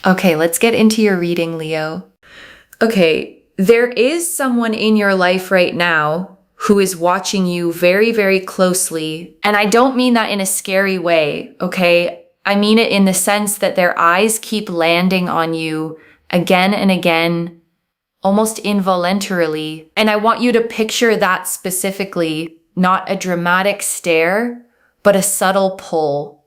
Okay, let's get into your reading, Leo. Okay, there is someone in your life right now who is watching you very, very closely. And I don't mean that in a scary way, okay? I mean it in the sense that their eyes keep landing on you again and again, almost involuntarily. And I want you to picture that specifically, not a dramatic stare, but a subtle pull.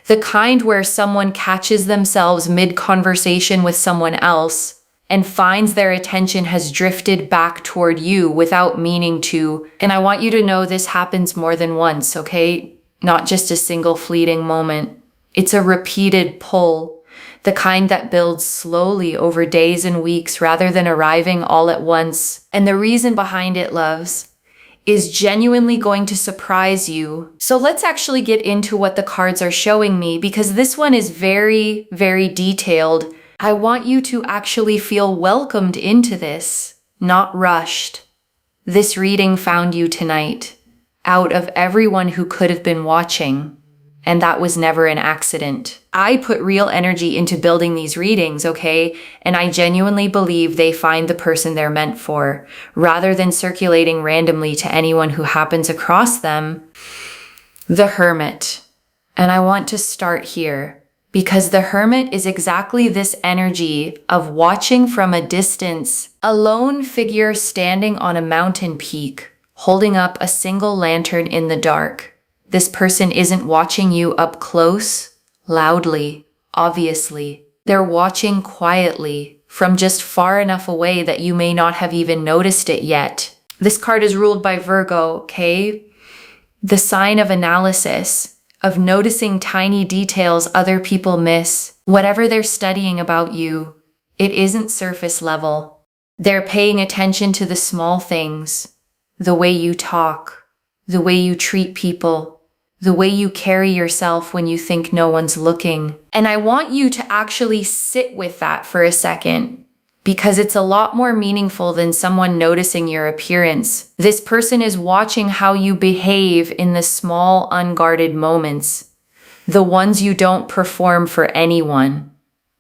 The kind where someone catches themselves mid-conversation with someone else and finds their attention has drifted back toward you without meaning to. And I want you to know this happens more than once, okay? Not just a single fleeting moment. It's a repeated pull, the kind that builds slowly over days and weeks rather than arriving all at once. And the reason behind it, loves, is genuinely going to surprise you. So let's actually get into what the cards are showing me, because this one is very, very detailed. I want you to actually feel welcomed into this, not rushed. This reading found you tonight, out of everyone who could have been watching. And that was never an accident. I put real energy into building these readings, okay? And I genuinely believe they find the person they're meant for, rather than circulating randomly to anyone who happens across them. The Hermit. And I want to start here, because the Hermit is exactly this energy of watching from a distance, a lone figure standing on a mountain peak, holding up a single lantern in the dark. This person isn't watching you up close, loudly, obviously. They're watching quietly, from just far enough away that you may not have even noticed it yet. This card is ruled by Virgo, okay? The sign of analysis, of noticing tiny details other people miss. Whatever they're studying about you, it isn't surface level. They're paying attention to the small things, the way you talk, the way you treat people, the way you carry yourself when you think no one's looking. And I want you to actually sit with that for a second, because it's a lot more meaningful than someone noticing your appearance. This person is watching how you behave in the small, unguarded moments, the ones you don't perform for anyone,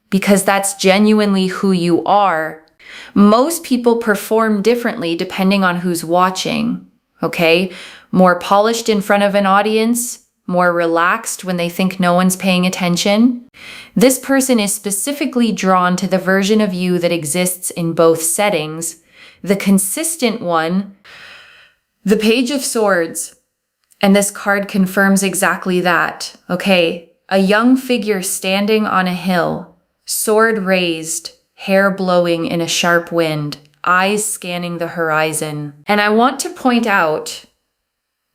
because that's genuinely who you are. Most people perform differently depending on who's watching, okay? More polished in front of an audience, more relaxed when they think no one's paying attention. This person is specifically drawn to the version of you that exists in both settings. The consistent one, the Page of Swords. And this card confirms exactly that, okay? A young figure standing on a hill, sword raised, hair blowing in a sharp wind, eyes scanning the horizon. And I want to point out,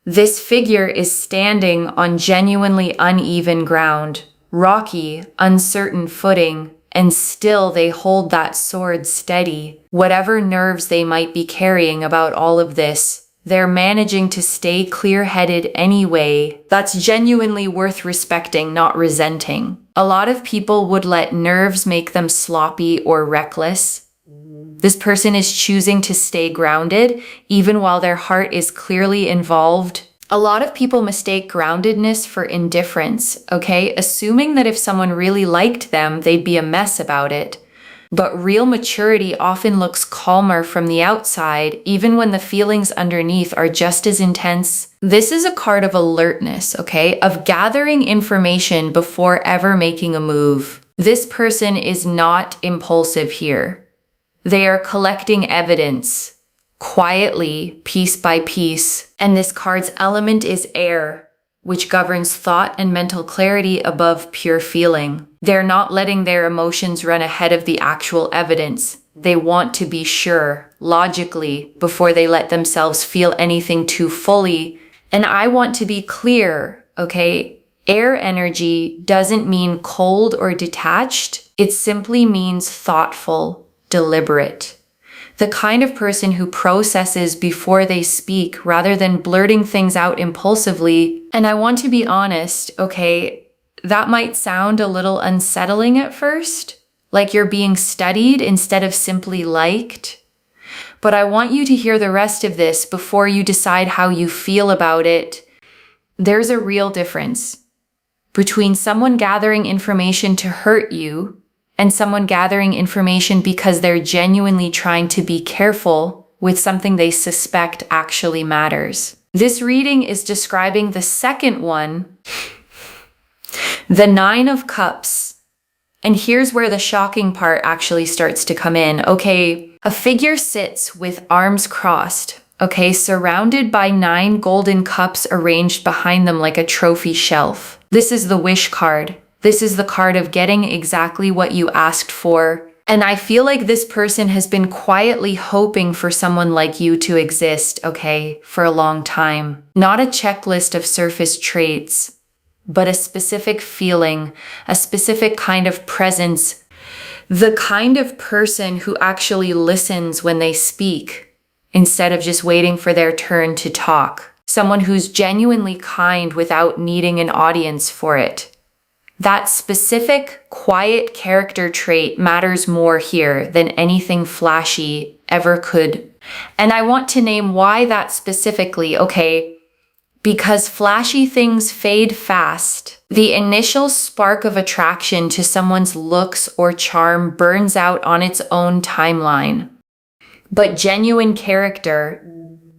this figure is standing on genuinely uneven ground, rocky, uncertain footing, and still they hold that sword steady. Whatever nerves they might be carrying about all of this, they're managing to stay clear-headed anyway. That's genuinely worth respecting, not resenting. A lot of people would let nerves make them sloppy or reckless. This person is choosing to stay grounded, even while their heart is clearly involved. A lot of people mistake groundedness for indifference, okay? Assuming that if someone really liked them, they'd be a mess about it. But real maturity often looks calmer from the outside, even when the feelings underneath are just as intense. This is a card of alertness, okay? Of gathering information before ever making a move. This person is not impulsive here. They are collecting evidence, quietly, piece by piece. And this card's element is air, which governs thought and mental clarity above pure feeling. They're not letting their emotions run ahead of the actual evidence. They want to be sure, logically, before they let themselves feel anything too fully. And I want to be clear, okay? Air energy doesn't mean cold or detached. It simply means thoughtful, deliberate. The kind of person who processes before they speak rather than blurting things out impulsively. And I want to be honest, okay, that might sound a little unsettling at first, like you're being studied instead of simply liked. But I want you to hear the rest of this before you decide how you feel about it. There's a real difference between someone gathering information to hurt you and someone gathering information because they're genuinely trying to be careful with something they suspect actually matters. This reading is describing the second one, the Nine of Cups. And here's where the shocking part actually starts to come in. Okay, a figure sits with arms crossed, okay, surrounded by 9 golden cups arranged behind them like a trophy shelf. This is the wish card. This is the card of getting exactly what you asked for. And I feel like this person has been quietly hoping for someone like you to exist, okay, for a long time. Not a checklist of surface traits, but a specific feeling, a specific kind of presence, the kind of person who actually listens when they speak instead of just waiting for their turn to talk. Someone who's genuinely kind without needing an audience for it. That specific, quiet character trait matters more here than anything flashy ever could. And I want to name why that specifically, okay? Because flashy things fade fast. The initial spark of attraction to someone's looks or charm burns out on its own timeline. But genuine character,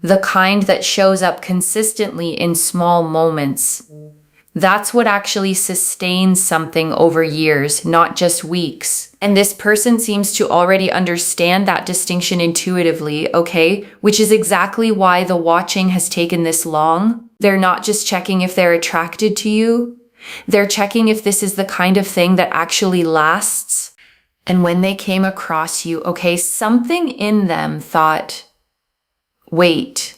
the kind that shows up consistently in small moments, that's what actually sustains something over years, not just weeks. And this person seems to already understand that distinction intuitively, okay? Which is exactly why the watching has taken this long. They're not just checking if they're attracted to you. They're checking if this is the kind of thing that actually lasts. And when they came across you, okay, something in them thought, wait,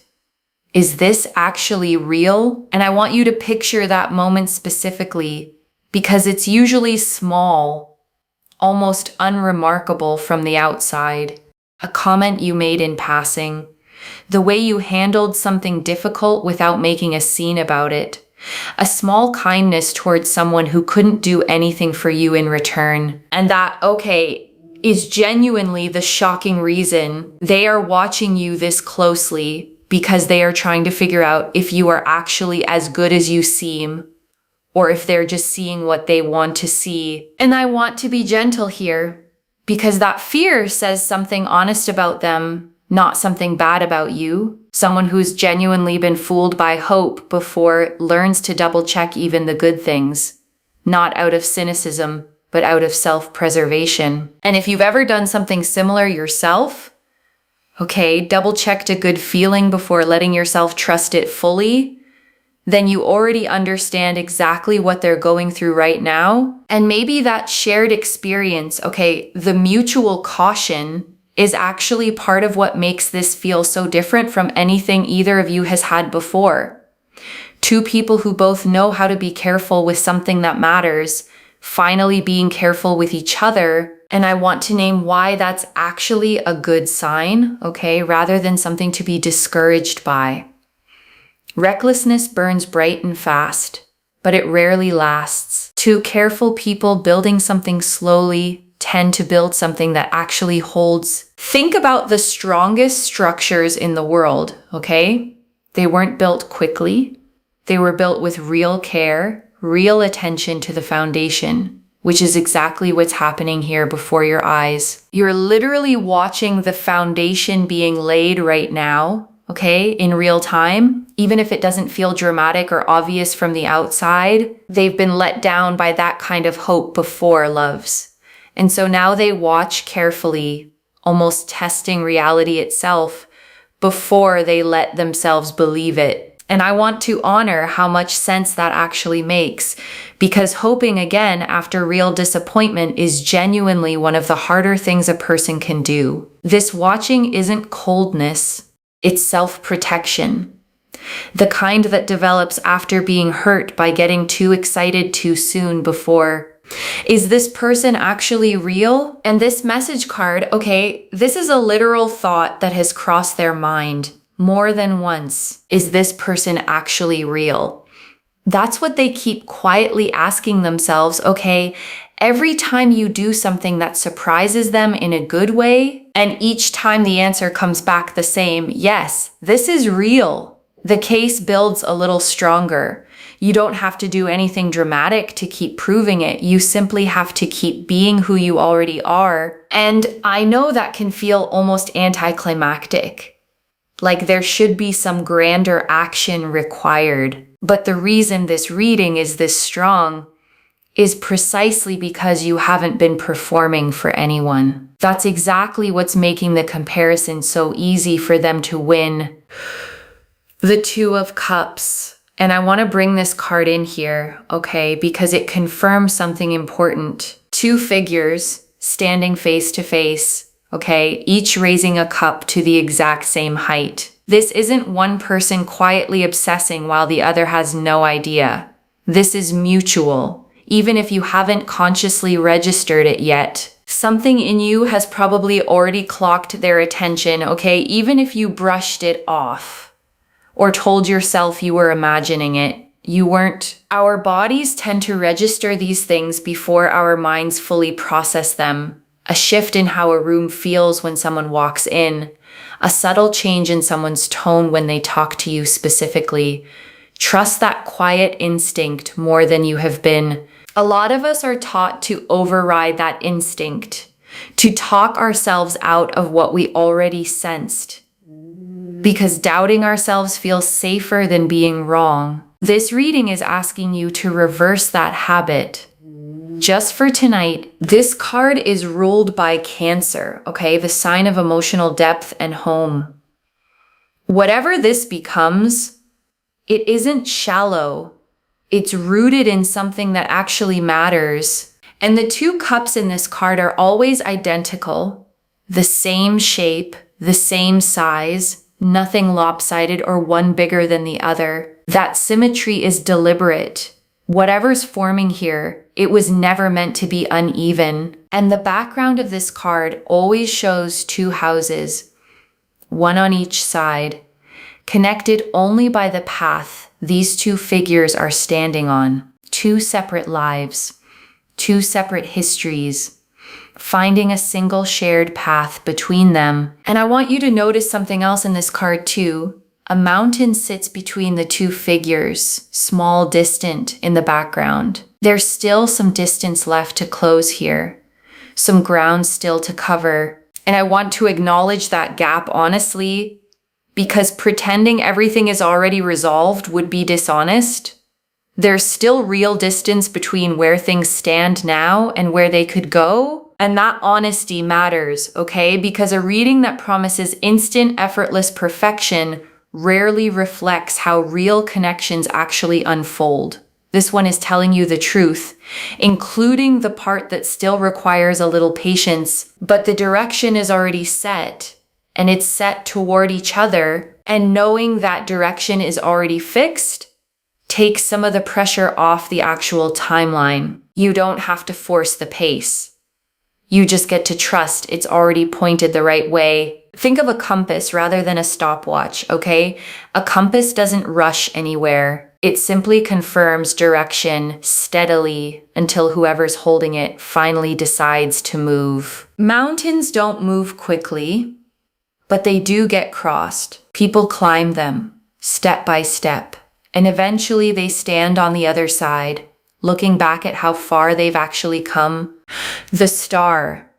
is this actually real? And I want you to picture that moment specifically because it's usually small, almost unremarkable from the outside. A comment you made in passing, the way you handled something difficult without making a scene about it, a small kindness towards someone who couldn't do anything for you in return. And that, okay, is genuinely the shocking reason they are watching you this closely, because they are trying to figure out if you are actually as good as you seem, or if they're just seeing what they want to see. And I want to be gentle here, because that fear says something honest about them, not something bad about you. Someone who's genuinely been fooled by hope before learns to double check even the good things, not out of cynicism, but out of self-preservation. And if you've ever done something similar yourself, okay, double-checked a good feeling before letting yourself trust it fully, then you already understand exactly what they're going through right now. And maybe that shared experience, okay, the mutual caution is actually part of what makes this feel so different from anything either of you has had before. Two people who both know how to be careful with something that matters, finally being careful with each other. And I want to name why that's actually a good sign, okay, rather than something to be discouraged by. Recklessness burns bright and fast, but it rarely lasts. Two careful people building something slowly tend to build something that actually holds. Think about the strongest structures in the world, okay? They weren't built quickly. They were built with real care, real attention to the foundation, which is exactly what's happening here before your eyes. You're literally watching the foundation being laid right now, okay, in real time. Even if it doesn't feel dramatic or obvious from the outside, they've been let down by that kind of hope before, loves. And so now they watch carefully, almost testing reality itself before they let themselves believe it. And I want to honor how much sense that actually makes, because hoping again after real disappointment is genuinely one of the harder things a person can do. This watching isn't coldness, it's self-protection. The kind that develops after being hurt by getting too excited too soon before. Is this person actually real? And this message card, okay, this is a literal thought that has crossed their mind more than once. Is this person actually real? That's what they keep quietly asking themselves, okay, every time you do something that surprises them in a good way, and each time the answer comes back the same, yes, this is real. The case builds a little stronger. You don't have to do anything dramatic to keep proving it. You simply have to keep being who you already are. And I know that can feel almost anticlimactic. Like there should be some grander action required. But the reason this reading is this strong is precisely because you haven't been performing for anyone. That's exactly what's making the comparison so easy for them to win. The Two of Cups. And I want to bring this card in here, okay, because it confirms something important. Two figures standing face to face, okay, each raising a cup to the exact same height. This isn't one person quietly obsessing while the other has no idea. This is mutual. Even if you haven't consciously registered it yet, something in you has probably already clocked their attention, okay? Even if you brushed it off or told yourself you were imagining it, you weren't. Our bodies tend to register these things before our minds fully process them. A shift in how a room feels when someone walks in, a subtle change in someone's tone when they talk to you specifically. Trust that quiet instinct more than you have been. A lot of us are taught to override that instinct, to talk ourselves out of what we already sensed, because doubting ourselves feels safer than being wrong. This reading is asking you to reverse that habit. Just for tonight, this card is ruled by Cancer, okay? The sign of emotional depth and home. Whatever this becomes, it isn't shallow. It's rooted in something that actually matters. And the two cups in this card are always identical, the same shape, the same size, nothing lopsided or one bigger than the other. That symmetry is deliberate. Whatever's forming here, it was never meant to be uneven. And the background of this card always shows two houses, one on each side, connected only by the path these two figures are standing on. Two separate lives, two separate histories, finding a single shared path between them. And I want you to notice something else in this card too. A mountain sits between the two figures, small, distant in the background. There's still some distance left to close here, some ground still to cover. And I want to acknowledge that gap honestly, because pretending everything is already resolved would be dishonest. There's still real distance between where things stand now and where they could go. And that honesty matters, okay? Because a reading that promises instant, effortless perfection rarely reflects how real connections actually unfold. This one is telling you the truth, including the part that still requires a little patience, but the direction is already set. And it's set toward each other, and knowing that direction is already fixed takes some of the pressure off the actual timeline. You don't have to force the pace. You just get to trust it's already pointed the right way. Think of a compass rather than a stopwatch, okay? A compass doesn't rush anywhere. It simply confirms direction steadily until whoever's holding it finally decides to move. Mountains don't move quickly, but they do get crossed. People climb them, step by step, and eventually they stand on the other side, looking back at how far they've actually come. The star.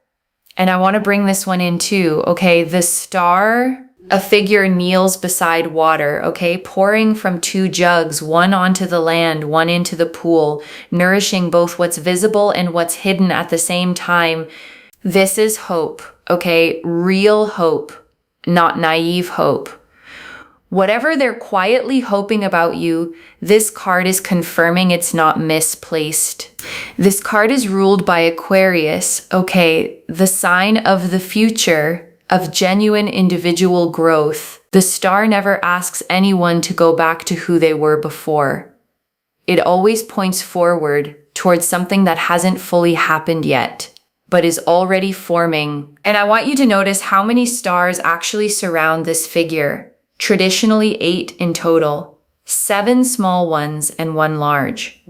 And I want to bring this one in too, okay? The star, a figure kneels beside water, okay? Pouring from two jugs, one onto the land, one into the pool, nourishing both what's visible and what's hidden at the same time. This is hope, okay? Real hope. Not naive hope. Whatever they're quietly hoping about you, this card is confirming it's not misplaced. This card is ruled by Aquarius, okay, the sign of the future, of genuine individual growth. The star never asks anyone to go back to who they were before. It always points forward towards something that hasn't fully happened yet, but is already forming. And I want you to notice how many stars actually surround this figure. Traditionally 8 in total, 7 small ones and 1 large.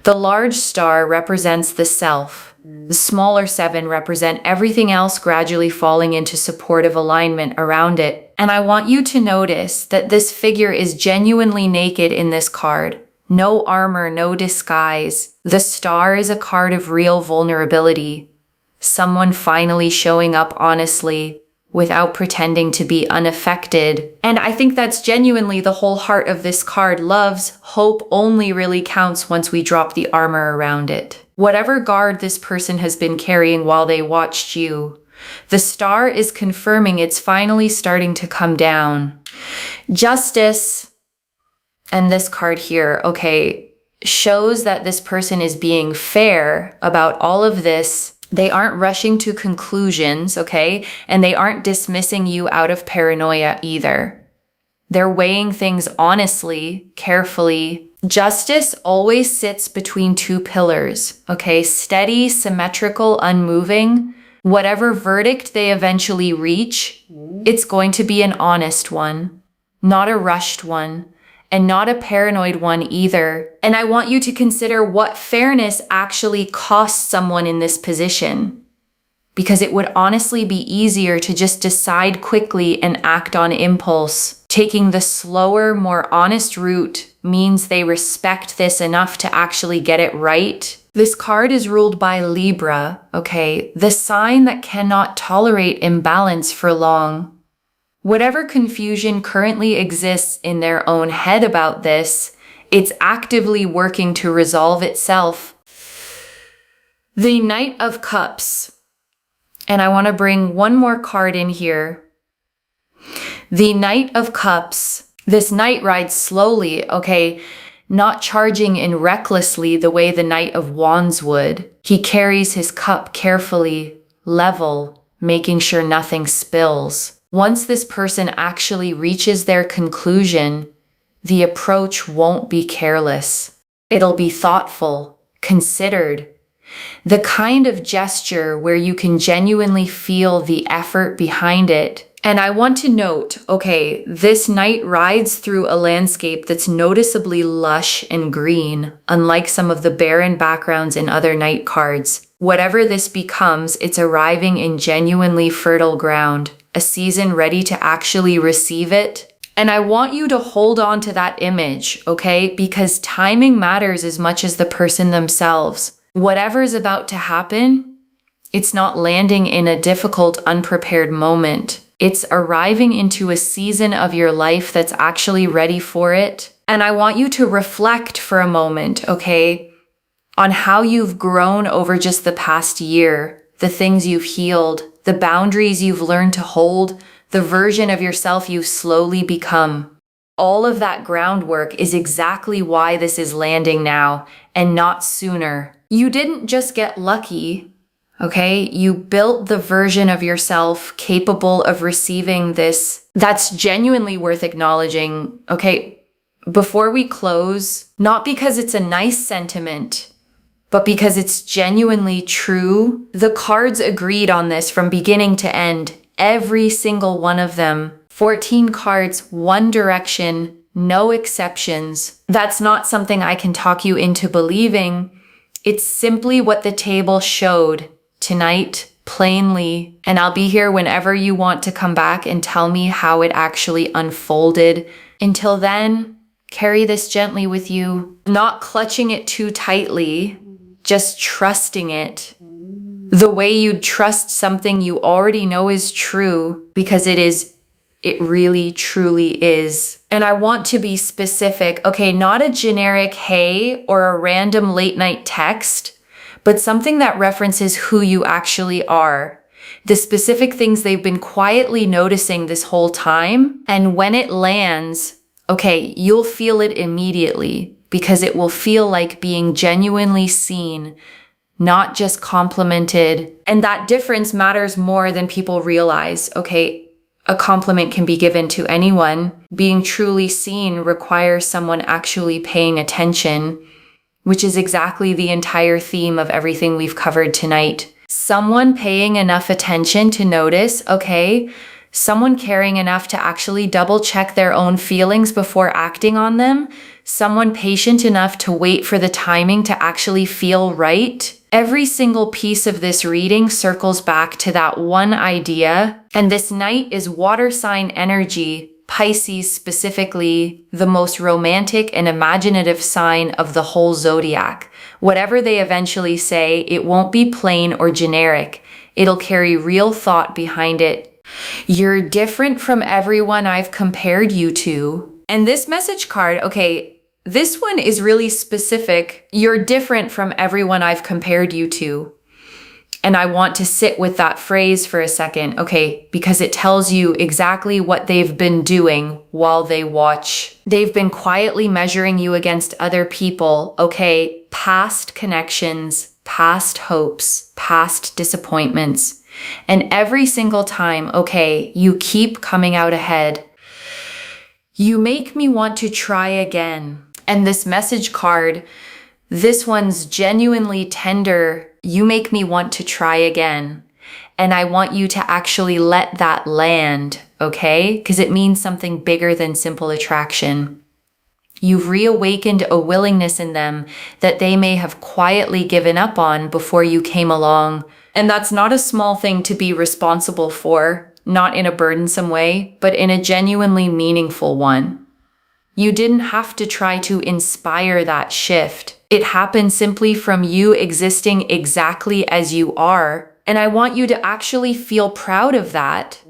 The large star represents the self. The smaller 7 represent everything else gradually falling into supportive alignment around it. And I want you to notice that this figure is genuinely naked in this card. No armor, no disguise. The star is a card of real vulnerability. Someone finally showing up honestly, without pretending to be unaffected. And I think that's genuinely the whole heart of this card. Love's hope only really counts once we drop the armor around it. Whatever guard this person has been carrying while they watched you, the star is confirming it's finally starting to come down. Justice, and this card here, okay, shows that this person is being fair about all of this. They aren't rushing to conclusions, okay? And they aren't dismissing you out of paranoia either. They're weighing things honestly, carefully. Justice always sits between two pillars, okay? Steady, symmetrical, unmoving. Whatever verdict they eventually reach, it's going to be an honest one, not a rushed one, and not a paranoid one either. And I want you to consider what fairness actually costs someone in this position, because it would honestly be easier to just decide quickly and act on impulse. Taking the slower, more honest route means they respect this enough to actually get it right. This card is ruled by Libra, okay? The sign that cannot tolerate imbalance for long. Whatever confusion currently exists in their own head about this, it's actively working to resolve itself. The Knight of Cups. And I want to bring one more card in here. The Knight of Cups. This knight rides slowly, okay? Not charging in recklessly the way the Knight of Wands would. He carries his cup carefully, level, making sure nothing spills. Once this person actually reaches their conclusion, the approach won't be careless. It'll be thoughtful, considered. The kind of gesture where you can genuinely feel the effort behind it. And I want to note, okay, this knight rides through a landscape that's noticeably lush and green, unlike some of the barren backgrounds in other knight cards. Whatever this becomes, it's arriving in genuinely fertile ground, a season ready to actually receive it. And I want you to hold on to that image, okay? Because timing matters as much as the person themselves. Whatever's about to happen, it's not landing in a difficult, unprepared moment. It's arriving into a season of your life that's actually ready for it. And I want you to reflect for a moment, okay, on how you've grown over just the past year, the things you've healed, the boundaries you've learned to hold, the version of yourself you've slowly become. All of that groundwork is exactly why this is landing now and not sooner. You didn't just get lucky, okay? You built the version of yourself capable of receiving this. That's genuinely worth acknowledging, okay? Before we close, not because it's a nice sentiment, but because it's genuinely true. The cards agreed on this from beginning to end. Every single one of them. 14 cards, one direction, no exceptions. That's not something I can talk you into believing. It's simply what the table showed tonight, plainly. And I'll be here whenever you want to come back and tell me how it actually unfolded. Until then, carry this gently with you, not clutching it too tightly. Just trusting it the way you'd trust something you already know is true, because it really truly is. And I want to be specific, okay, not a generic hey or a random late night text, but something that references who you actually are, the specific things they've been quietly noticing this whole time. And when it lands, okay, you'll feel it immediately, because it will feel like being genuinely seen, not just complimented. And that difference matters more than people realize, okay? A compliment can be given to anyone. Being truly seen requires someone actually paying attention, which is exactly the entire theme of everything we've covered tonight. Someone paying enough attention to notice, okay? Someone caring enough to actually double check their own feelings before acting on them. Someone patient enough to wait for the timing to actually feel right. Every single piece of this reading circles back to that one idea. And this knight is water sign energy, Pisces specifically, the most romantic and imaginative sign of the whole zodiac. Whatever they eventually say, it won't be plain or generic. It'll carry real thought behind it. You're different from everyone I've compared you to. And this message card, okay, this one is really specific. You're different from everyone I've compared you to. And I want to sit with that phrase for a second, okay, because it tells you exactly what they've been doing while they watch. They've been quietly measuring you against other people, okay, past connections, past hopes, past disappointments. And every single time, okay, you keep coming out ahead. You make me want to try again. And this message card, this one's genuinely tender. You make me want to try again. And I want you to actually let that land, okay? Because it means something bigger than simple attraction. You've reawakened a willingness in them that they may have quietly given up on before you came along. And that's not a small thing to be responsible for, not in a burdensome way, but in a genuinely meaningful one. You didn't have to try to inspire that shift. It happened simply from you existing exactly as you are. And I want you to actually feel proud of that,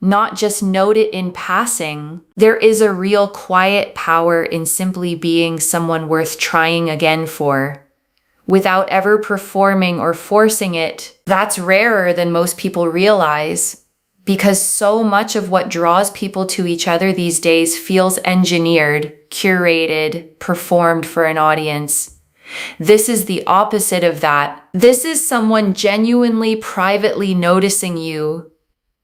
not just note it in passing. There is a real quiet power in simply being someone worth trying again for, without ever performing or forcing it. That's rarer than most people realize, because so much of what draws people to each other these days feels engineered, curated, performed for an audience. This is the opposite of that. This is someone genuinely, privately noticing you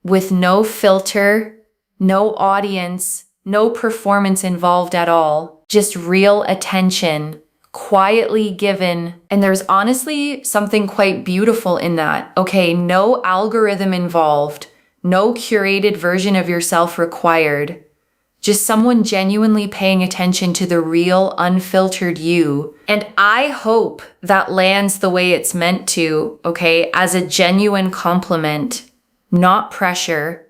with no filter, no audience, no performance involved at all. Just real attention, quietly given. And there's honestly something quite beautiful in that. Okay, no algorithm involved, no curated version of yourself required. Just someone genuinely paying attention to the real, unfiltered you. And I hope that lands the way it's meant to, okay, as a genuine compliment, not pressure.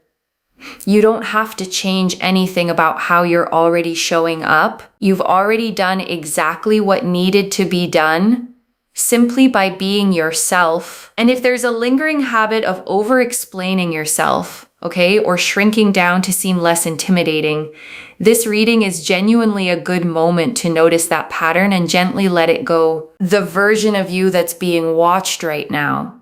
You don't have to change anything about how you're already showing up. You've already done exactly what needed to be done, simply by being yourself. And if there's a lingering habit of over-explaining yourself, okay, or shrinking down to seem less intimidating, this reading is genuinely a good moment to notice that pattern and gently let it go. The version of you that's being watched right now,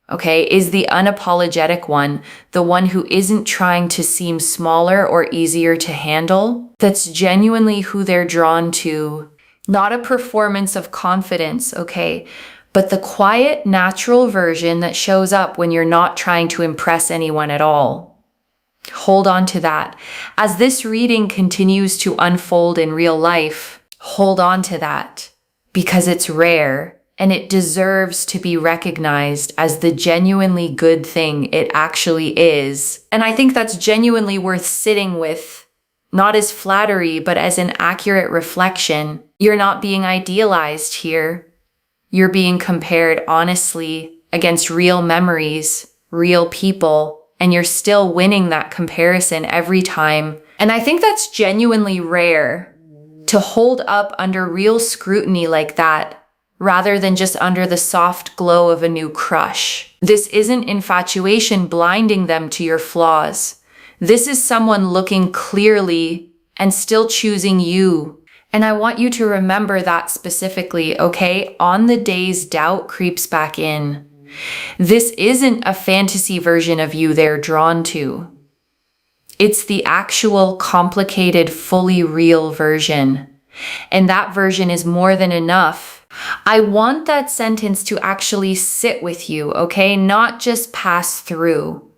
okay, is the unapologetic one, the one who isn't trying to seem smaller or easier to handle. That's genuinely who they're drawn to. Not a performance of confidence, okay, but the quiet, natural version that shows up when you're not trying to impress anyone at all. Hold on to that. As this reading continues to unfold in real life, hold on to that, because it's rare and it deserves to be recognized as the genuinely good thing it actually is. And I think that's genuinely worth sitting with, not as flattery, but as an accurate reflection. You're not being idealized here. You're being compared honestly against real memories, real people, and you're still winning that comparison every time. And I think that's genuinely rare, to hold up under real scrutiny like that, rather than just under the soft glow of a new crush. This isn't infatuation blinding them to your flaws. This is someone looking clearly and still choosing you. And I want you to remember that specifically, okay? On the days doubt creeps back in, this isn't a fantasy version of you they're drawn to. It's the actual, complicated, fully real version. And that version is more than enough. I want that sentence to actually sit with you, okay? Not just pass through.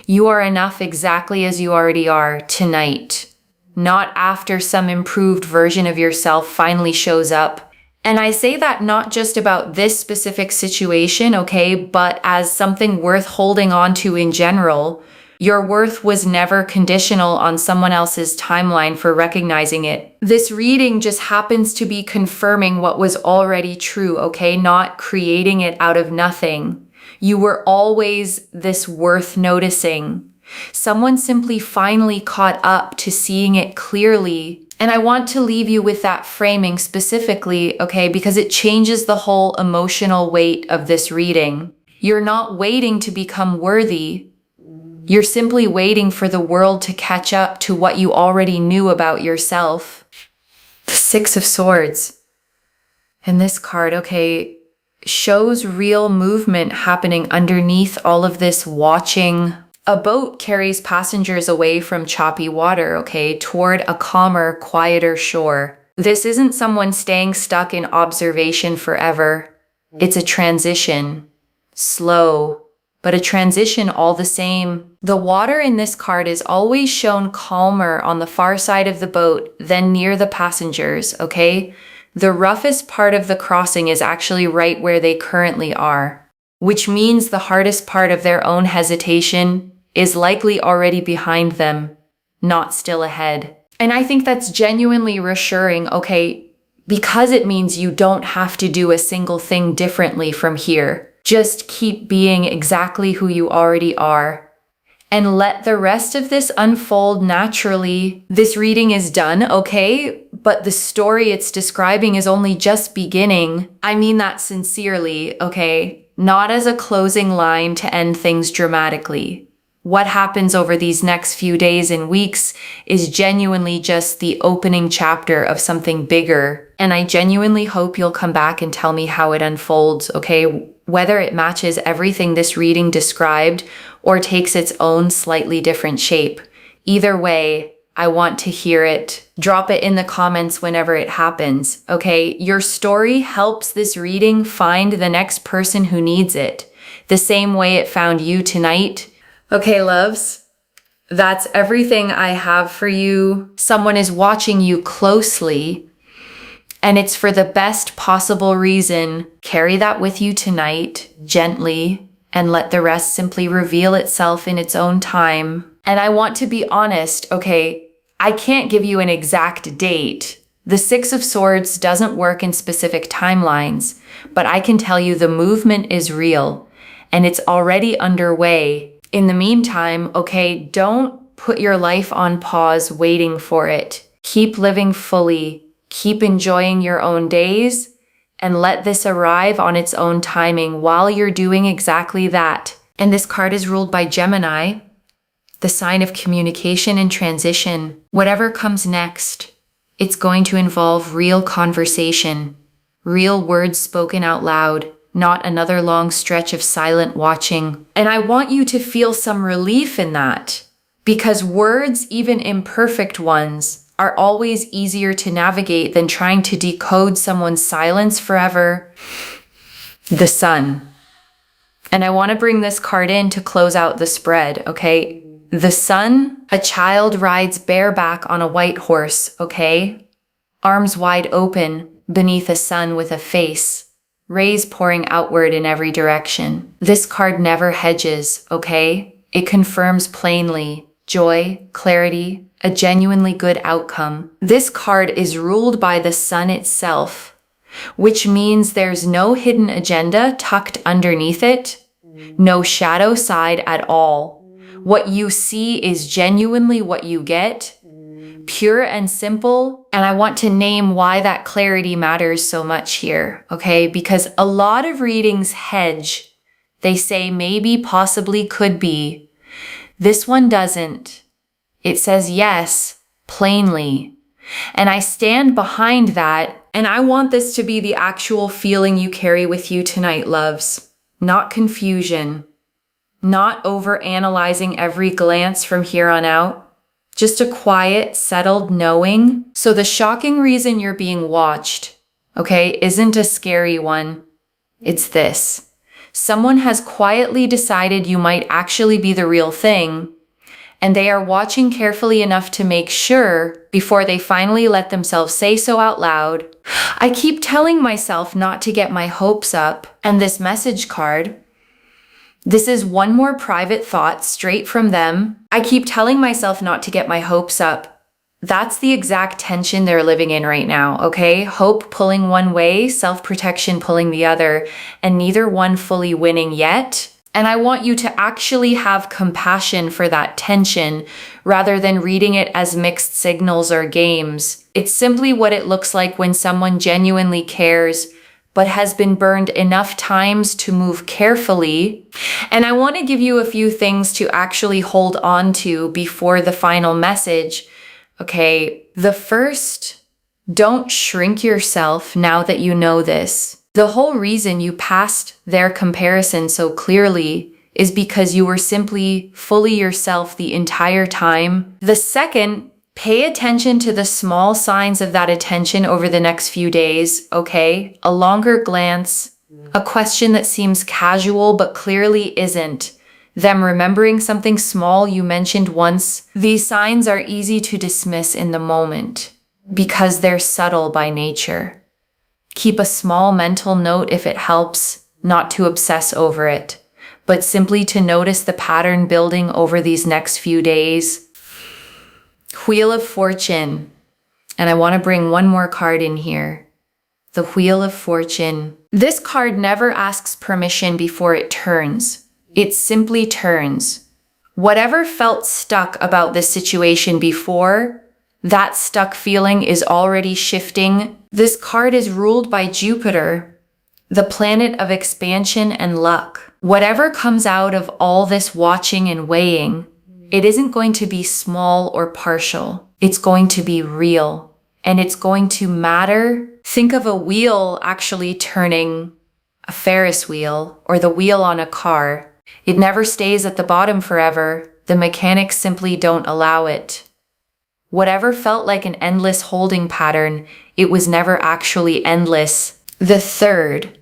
You are enough exactly as you already are tonight. Not after some improved version of yourself finally shows up. And I say that not just about this specific situation, okay, but as something worth holding on to in general. Your worth was never conditional on someone else's timeline for recognizing it. This reading just happens to be confirming what was already true, okay, not creating it out of nothing. You were always this worth noticing. Someone simply finally caught up to seeing it clearly. And I want to leave you with that framing specifically, okay, because it changes the whole emotional weight of this reading. You're not waiting to become worthy. You're simply waiting for the world to catch up to what you already knew about yourself. The Six of Swords. And this card, okay, shows real movement happening underneath all of this watching. A boat carries passengers away from choppy water, okay, toward a calmer, quieter shore. This isn't someone staying stuck in observation forever. It's a transition. Slow, but a transition all the same. The water in this card is always shown calmer on the far side of the boat than near the passengers, okay? The roughest part of the crossing is actually right where they currently are, which means the hardest part of their own hesitation is likely already behind them, not still ahead. And I think that's genuinely reassuring, okay, because it means you don't have to do a single thing differently from here. Just keep being exactly who you already are and let the rest of this unfold naturally. This reading is done, okay? But the story it's describing is only just beginning. I mean that sincerely, okay? Not as a closing line to end things dramatically. What happens over these next few days and weeks is genuinely just the opening chapter of something bigger. And I genuinely hope you'll come back and tell me how it unfolds, okay? Whether it matches everything this reading described or takes its own slightly different shape. Either way, I want to hear it. Drop it in the comments whenever it happens, okay? Your story helps this reading find the next person who needs it, the same way it found you tonight. Okay, loves, that's everything I have for you. Someone is watching you closely, and it's for the best possible reason. Carry that with you tonight, gently, and let the rest simply reveal itself in its own time. And I want to be honest, okay, I can't give you an exact date. The Six of Swords doesn't work in specific timelines, but I can tell you the movement is real, and it's already underway. In the meantime, okay, don't put your life on pause waiting for it. Keep living fully, keep enjoying your own days, and let this arrive on its own timing while you're doing exactly that. And this card is ruled by Gemini, the sign of communication and transition. Whatever comes next, it's going to involve real conversation, real words spoken out loud, not another long stretch of silent watching. And I want you to feel some relief in that, because words, even imperfect ones, are always easier to navigate than trying to decode someone's silence forever. The Sun. And I want to bring this card in to close out the spread, okay? The Sun, a child rides bareback on a white horse, okay? Arms wide open beneath a sun with a face. Rays pouring outward in every direction. This card never hedges, okay? It confirms plainly joy, clarity, a genuinely good outcome. This card is ruled by the sun itself, which means there's no hidden agenda tucked underneath it, no shadow side at all. What you see is genuinely what you get, pure and simple. And I want to name why that clarity matters so much here, okay? Because a lot of readings hedge. They say maybe, possibly, could be. This one doesn't. It says yes, plainly. And I stand behind that, and I want this to be the actual feeling you carry with you tonight, loves. Not confusion. Not over-analyzing every glance from here on out. Just a quiet, settled knowing. So the shocking reason you're being watched, okay, isn't a scary one. It's this. Someone has quietly decided you might actually be the real thing, and they are watching carefully enough to make sure before they finally let themselves say so out loud. I keep telling myself not to get my hopes up, and this message card, this is one more private thought straight from them. I keep telling myself not to get my hopes up. That's the exact tension they're living in right now, okay? Hope pulling one way, self-protection pulling the other, and neither one fully winning yet. And I want you to actually have compassion for that tension rather than reading it as mixed signals or games. It's simply what it looks like when someone genuinely cares but has been burned enough times to move carefully. And I want to give you a few things to actually hold on to before the final message. Okay, the first, don't shrink yourself now that you know this. The whole reason you passed their comparison so clearly is because you were simply fully yourself the entire time. The second, pay attention to the small signs of that attention over the next few days, okay? A longer glance, a question that seems casual but clearly isn't, them remembering something small you mentioned once. These signs are easy to dismiss in the moment because they're subtle by nature. Keep a small mental note if it helps, not to obsess over it, but simply to notice the pattern building over these next few days. Wheel of Fortune. And I want to bring one more card in here. The Wheel of Fortune. This card never asks permission before it turns. It simply turns. Whatever felt stuck about this situation before, that stuck feeling is already shifting. This card is ruled by Jupiter, the planet of expansion and luck. Whatever comes out of all this watching and weighing, it isn't going to be small or partial. It's going to be real, and it's going to matter. Think of a wheel actually turning, a Ferris wheel, or the wheel on a car. It never stays at the bottom forever. The mechanics simply don't allow it. Whatever felt like an endless holding pattern, it was never actually endless. The third,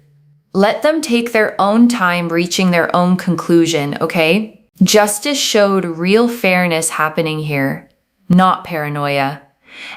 let them take their own time reaching their own conclusion, okay? Justice showed real fairness happening here, not paranoia.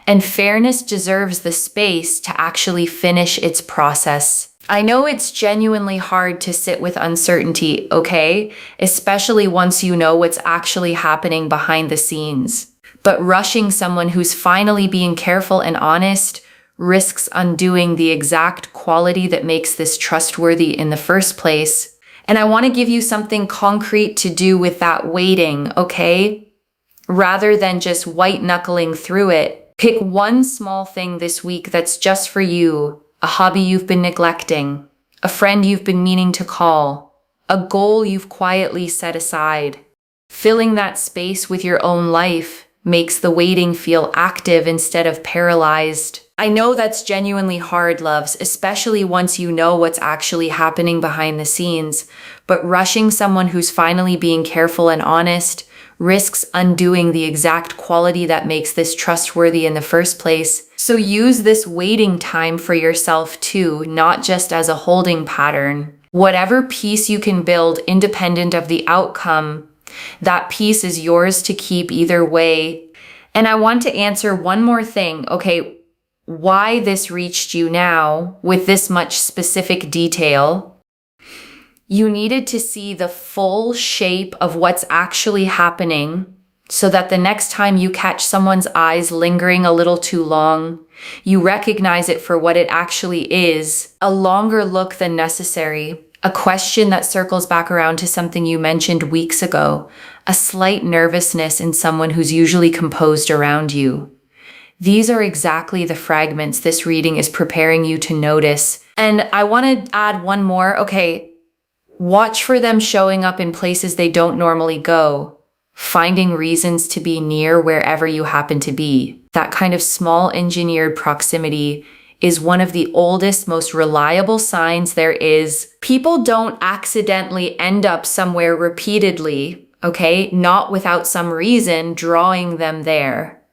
And fairness deserves the space to actually finish its process. I know it's genuinely hard to sit with uncertainty, okay? Especially once you know what's actually happening behind the scenes. But rushing someone who's finally being careful and honest risks undoing the exact quality that makes this trustworthy in the first place. And I want to give you something concrete to do with that waiting, okay? Rather than just white-knuckling through it, pick one small thing this week that's just for you, a hobby you've been neglecting, a friend you've been meaning to call, a goal you've quietly set aside. Filling that space with your own life makes the waiting feel active instead of paralyzed. I know that's genuinely hard, loves, especially once you know what's actually happening behind the scenes, but rushing someone who's finally being careful and honest risks undoing the exact quality that makes this trustworthy in the first place. So use this waiting time for yourself too, not just as a holding pattern. Whatever peace you can build independent of the outcome, that peace is yours to keep either way. And I want to answer one more thing, okay? Why this reached you now with this much specific detail. You needed to see the full shape of what's actually happening so that the next time you catch someone's eyes lingering a little too long, you recognize it for what it actually is, a longer look than necessary, a question that circles back around to something you mentioned weeks ago, a slight nervousness in someone who's usually composed around you. These are exactly the fragments this reading is preparing you to notice. And I want to add one more. Okay, watch for them showing up in places they don't normally go, finding reasons to be near wherever you happen to be. That kind of small engineered proximity is one of the oldest, most reliable signs there is. People don't accidentally end up somewhere repeatedly, okay? Not without some reason drawing them there.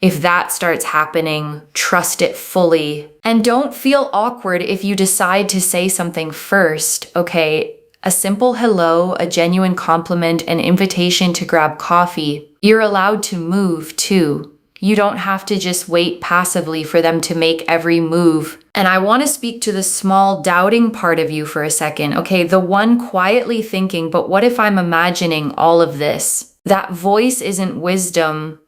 If that starts happening, trust it fully. And don't feel awkward if you decide to say something first, okay? A simple hello, a genuine compliment, an invitation to grab coffee. You're allowed to move too. You don't have to just wait passively for them to make every move. And I want to speak to the small doubting part of you for a second, okay? The one quietly thinking, but what if I'm imagining all of this? That voice isn't wisdom.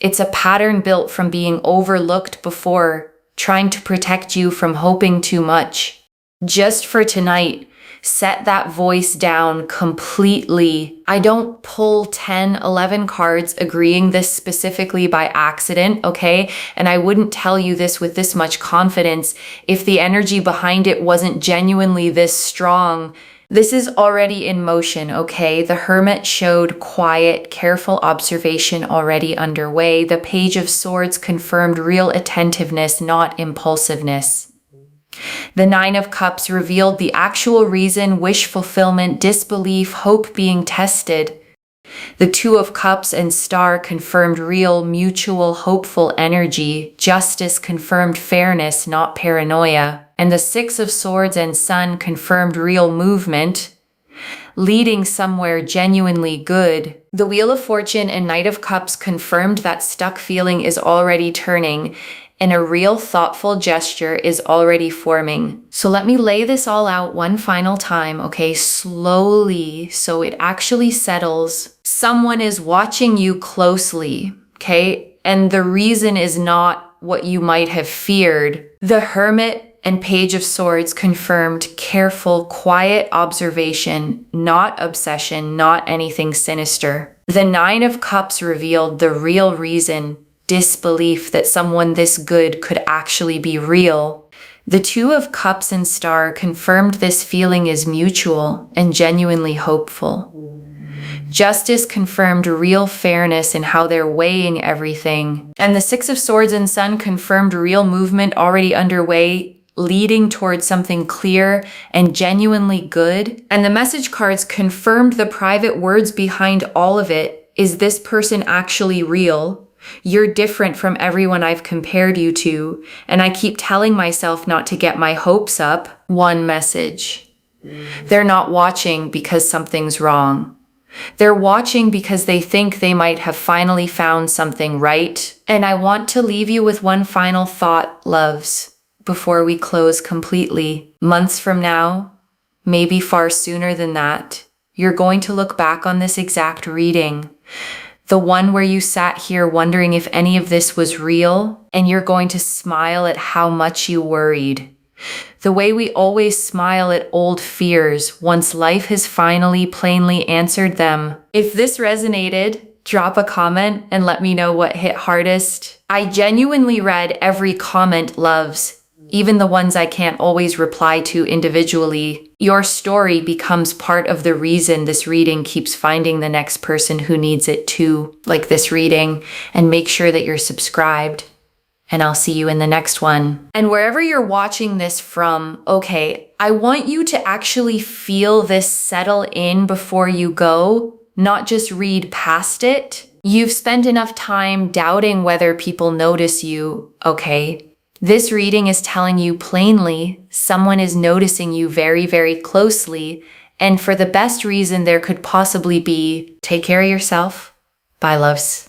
It's a pattern built from being overlooked before, trying to protect you from hoping too much. Just for tonight, Set that voice down completely. I don't pull 10, 11 cards agreeing this specifically by accident, okay? And I wouldn't tell you this with this much confidence if the energy behind it wasn't genuinely this strong. This is already in motion, okay? The Hermit showed quiet, careful observation already underway. The Page of Swords confirmed real attentiveness, not impulsiveness. The Nine of Cups revealed the actual reason, wish fulfillment, disbelief, hope being tested. The Two of Cups and Star confirmed real, mutual, hopeful energy. Justice confirmed fairness, not paranoia. And the Six of Swords and Sun confirmed real movement, leading somewhere genuinely good. The Wheel of Fortune and Knight of Cups confirmed that stuck feeling is already turning, and a real thoughtful gesture is already forming. So let me lay this all out one final time, okay? Slowly, so it actually settles. Someone is watching you closely, okay? And the reason is not what you might have feared. The Hermit and Page of Swords confirmed careful, quiet observation, not obsession, not anything sinister. The Nine of Cups revealed the real reason, disbelief that someone this good could actually be real. The Two of Cups and Star confirmed this feeling is mutual and genuinely hopeful. Justice confirmed real fairness in how they're weighing everything. And the Six of Swords and Sun confirmed real movement already underway, leading towards something clear and genuinely good. And the message cards confirmed the private words behind all of it. Is this person actually real? You're different from everyone I've compared you to, and I keep telling myself not to get my hopes up. One message. They're not watching because something's wrong. They're watching because they think they might have finally found something right. And I want to leave you with one final thought, loves, before we close completely. Months from now, maybe far sooner than that, you're going to look back on this exact reading. The one where you sat here wondering if any of this was real, and you're going to smile at how much you worried. The way we always smile at old fears once life has finally plainly answered them. If this resonated, drop a comment and let me know what hit hardest. I genuinely read every comment, loves, even the ones I can't always reply to individually. Your story becomes part of the reason this reading keeps finding the next person who needs it too, like this reading, and make sure that you're subscribed. And I'll see you in the next one. And wherever you're watching this from, okay, I want you to actually feel this settle in before you go, not just read past it. You've spent enough time doubting whether people notice you, okay? This reading is telling you plainly someone is noticing you very, very closely, and for the best reason there could possibly be. Take care of yourself. Bye, loves.